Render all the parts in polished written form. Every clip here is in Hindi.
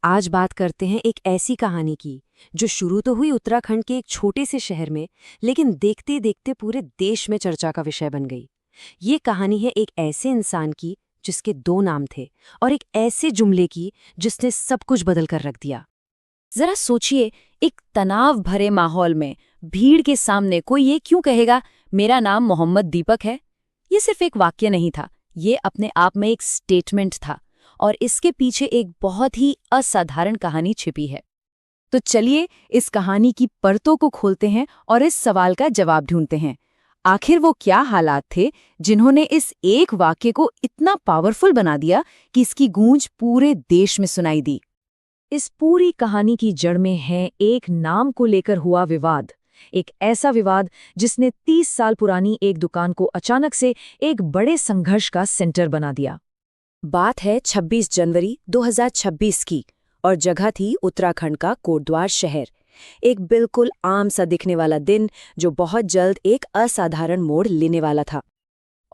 आज बात करते हैं एक ऐसी कहानी की जो शुरू तो हुई उत्तराखंड के एक छोटे से शहर में, लेकिन देखते देखते पूरे देश में चर्चा का विषय बन गई। ये कहानी है एक ऐसे इंसान की जिसके दो नाम थे और एक ऐसे जुमले की जिसने सब कुछ बदल कर रख दिया। जरा सोचिए, एक तनाव भरे माहौल में भीड़ के सामने कोई ये क्यों कहेगा, मेरा नाम मोहम्मद दीपक है। ये सिर्फ एक वाक्य नहीं था, ये अपने आप में एक स्टेटमेंट था और इसके पीछे एक बहुत ही असाधारण कहानी छिपी है। तो चलिए इस कहानी की परतों को खोलते हैं और इस सवाल का जवाब ढूंढते हैं। आखिर वो क्या हालात थे जिन्होंने इस एक वाक्य को इतना पावरफुल बना दिया कि इसकी गूंज पूरे देश में सुनाई दी। इस पूरी कहानी की जड़ में है एक नाम को लेकर हुआ विवाद। एक ऐसा विवाद जिसने 30 साल पुरानी एक दुकान को अचानक से एक बड़े संघर्ष का सेंटर बना दिया। बात है 26 जनवरी 2026 की और जगह थी उत्तराखंड का कोटद्वार शहर। एक बिल्कुल आम सा दिखने वाला दिन जो बहुत जल्द एक असाधारण मोड़ लेने वाला था।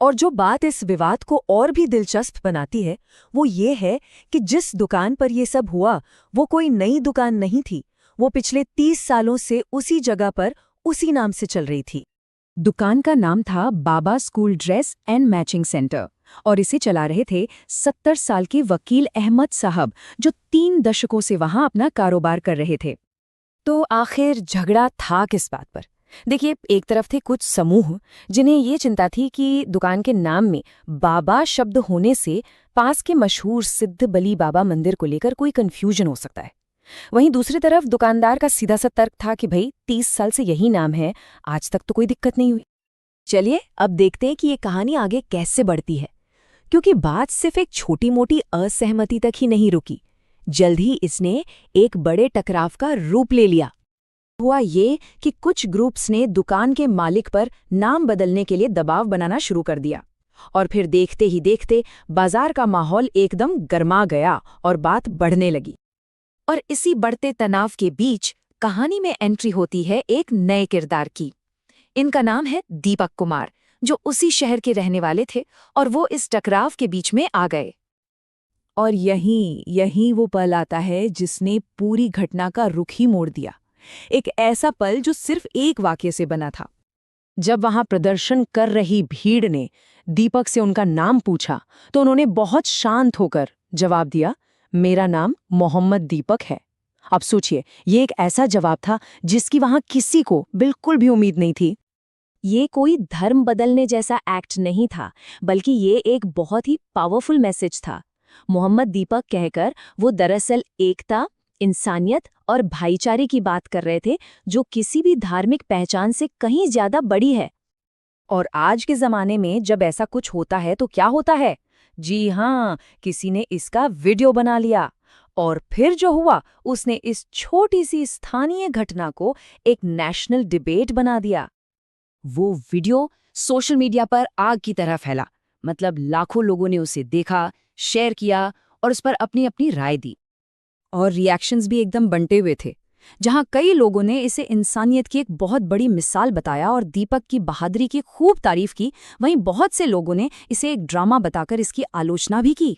और जो बात इस विवाद को और भी दिलचस्प बनाती है वो ये है कि जिस दुकान पर ये सब हुआ वो कोई नई दुकान नहीं थी। वो पिछले 30 सालों से उसी जगह पर उसी नाम से चल रही थी। दुकान का नाम था Baba school dress and matching centre और इसे चला रहे थे 70 साल के वकील अहमद साहब, जो 3 दशकों से वहां अपना कारोबार कर रहे थे। तो आखिर झगड़ा था किस बात पर? देखिए, एक तरफ थे कुछ समूह जिन्हें ये चिंता थी कि दुकान के नाम में बाबा शब्द होने से पास के मशहूर सिद्ध बली बाबा मंदिर को लेकर कोई कंफ्यूजन हो सकता है। वहीं दूसरी तरफ दुकानदार का सीधा सा तर्क था कि भाई 30 साल से यही नाम है, आज तक तो कोई दिक्कत नहीं हुई। चलिए अब देखते हैं कि ये कहानी आगे कैसे बढ़ती है, क्योंकि बात सिर्फ एक छोटी मोटी असहमति तक ही नहीं रुकी। जल्द ही इसने एक बड़े टकराव का रूप ले लिया। हुआ ये कि कुछ ग्रुप्स ने दुकान के मालिक पर नाम बदलने के लिए दबाव बनाना शुरू कर दिया और फिर देखते ही देखते बाजार का माहौल एकदम गर्मा गया और बात बढ़ने लगी। और इसी बढ़ते तनाव के बीच कहानी में एंट्री होती है एक नए किरदार की। इनका नाम है दीपक कुमार, जो उसी शहर के रहने वाले थे और वो इस टकराव के बीच में आ गए। और यहीं वो पल आता है जिसने पूरी घटना का रुख ही मोड़ दिया। एक ऐसा पल जो सिर्फ एक वाक्य से बना था। जब वहां प्रदर्शन कर रही भीड़ ने दीपक से उनका नाम पूछा तो उन्होंने बहुत शांत होकर जवाब दिया, मेरा नाम मोहम्मद दीपक है। अब सोचिए, ये एक ऐसा जवाब था जिसकी वहां किसी को बिल्कुल भी उम्मीद नहीं थी। ये कोई धर्म बदलने जैसा एक्ट नहीं था, बल्कि ये एक बहुत ही पावरफुल मैसेज था। मोहम्मद दीपक कहकर वो दरअसल एकता, इंसानियत और भाईचारे की बात कर रहे थे, जो किसी भी धार्मिक पहचान से कहीं ज्यादा बड़ी है। और आज के जमाने में जब ऐसा कुछ होता है तो क्या होता है? जी हाँ, किसी ने इसका वीडियो बना लिया और फिर जो हुआ उसने इस छोटी सी स्थानीय घटना को एक नेशनल डिबेट बना दिया। वो वीडियो सोशल मीडिया पर आग की तरह फैला। मतलब लाखों लोगों ने उसे देखा, शेयर किया और उस पर अपनी अपनी राय दी। और रिएक्शंस भी एकदम बंटे हुए थे। जहां कई लोगों ने इसे इंसानियत की एक बहुत बड़ी मिसाल बताया और दीपक की बहादुरी की खूब तारीफ की, वहीं बहुत से लोगों ने इसे एक ड्रामा बताकर इसकी आलोचना भी की।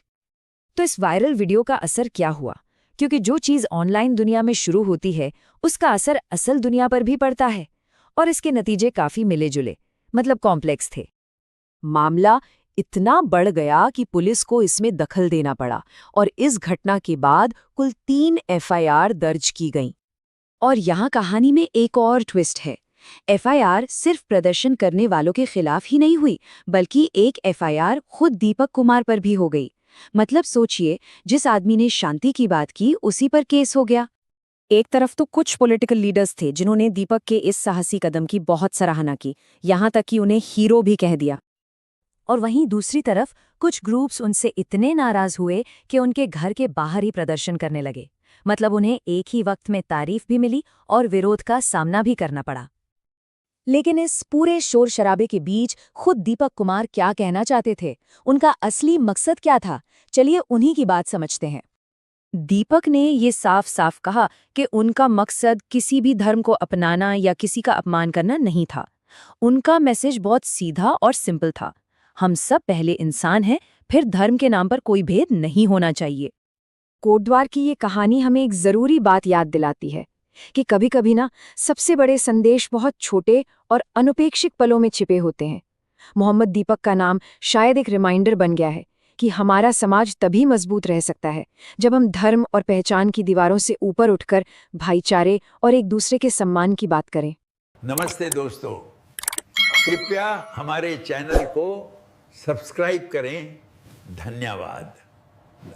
तो इस वायरल वीडियो का असर क्या हुआ? क्योंकि जो चीज़ ऑनलाइन दुनिया में शुरू होती है उसका असर असल दुनिया पर भी पड़ता है और इसके नतीजे काफी मिले जुले, मतलब कॉम्प्लेक्स थे। मामला इतना बढ़ गया कि पुलिस को इसमें दखल देना पड़ा और इस घटना के बाद कुल 3 एफआईआर दर्ज की गईं। और यहाँ कहानी में एक और ट्विस्ट है। एफआईआर सिर्फ प्रदर्शन करने वालों के खिलाफ ही नहीं हुई, बल्कि एक एफआईआर खुद दीपक कुमार पर भी हो गई। मतलब सोचिए, जिस आदमी ने शांति की बात की उसी पर केस हो गया। एक तरफ तो कुछ पॉलिटिकल लीडर्स थे जिन्होंने दीपक के इस साहसी कदम की बहुत सराहना की, यहाँ तक कि उन्हें हीरो भी कह दिया। और वहीं दूसरी तरफ कुछ ग्रुप्स उनसे इतने नाराज हुए कि उनके घर के बाहर ही प्रदर्शन करने लगे। मतलब उन्हें एक ही वक्त में तारीफ भी मिली और विरोध का सामना भी करना पड़ा। लेकिन इस पूरे शोर शराबे के बीच खुद दीपक कुमार क्या कहना चाहते थे, उनका असली मकसद क्या था? चलिए उन्हीं की बात समझते हैं। दीपक ने ये साफ साफ कहा कि उनका मकसद किसी भी धर्म को अपनाना या किसी का अपमान करना नहीं था। उनका मैसेज बहुत सीधा और सिंपल था। हम सब पहले इंसान हैं, फिर धर्म के नाम पर कोई भेद नहीं होना चाहिए। कोटद्वार की ये कहानी हमें एक जरूरी बात याद दिलाती है कि कभी-कभी ना सबसे बड़े संदेश बहुत छोटे और अनपेक्षित पलों में छिपे होते हैं। मोहम्मद दीपक का नाम शायद एक रिमाइंडर बन गया है कि हमारा समाज तभी मजबूत रह सकता है जब हम धर्म और पहचान की दीवारों से ऊपर उठकर भाईचारे और एक दूसरे के सम्मान की बात करें। नमस्ते दोस्तों, कृपया हमारे चैनल को सब्सक्राइब करें। धन्यवाद।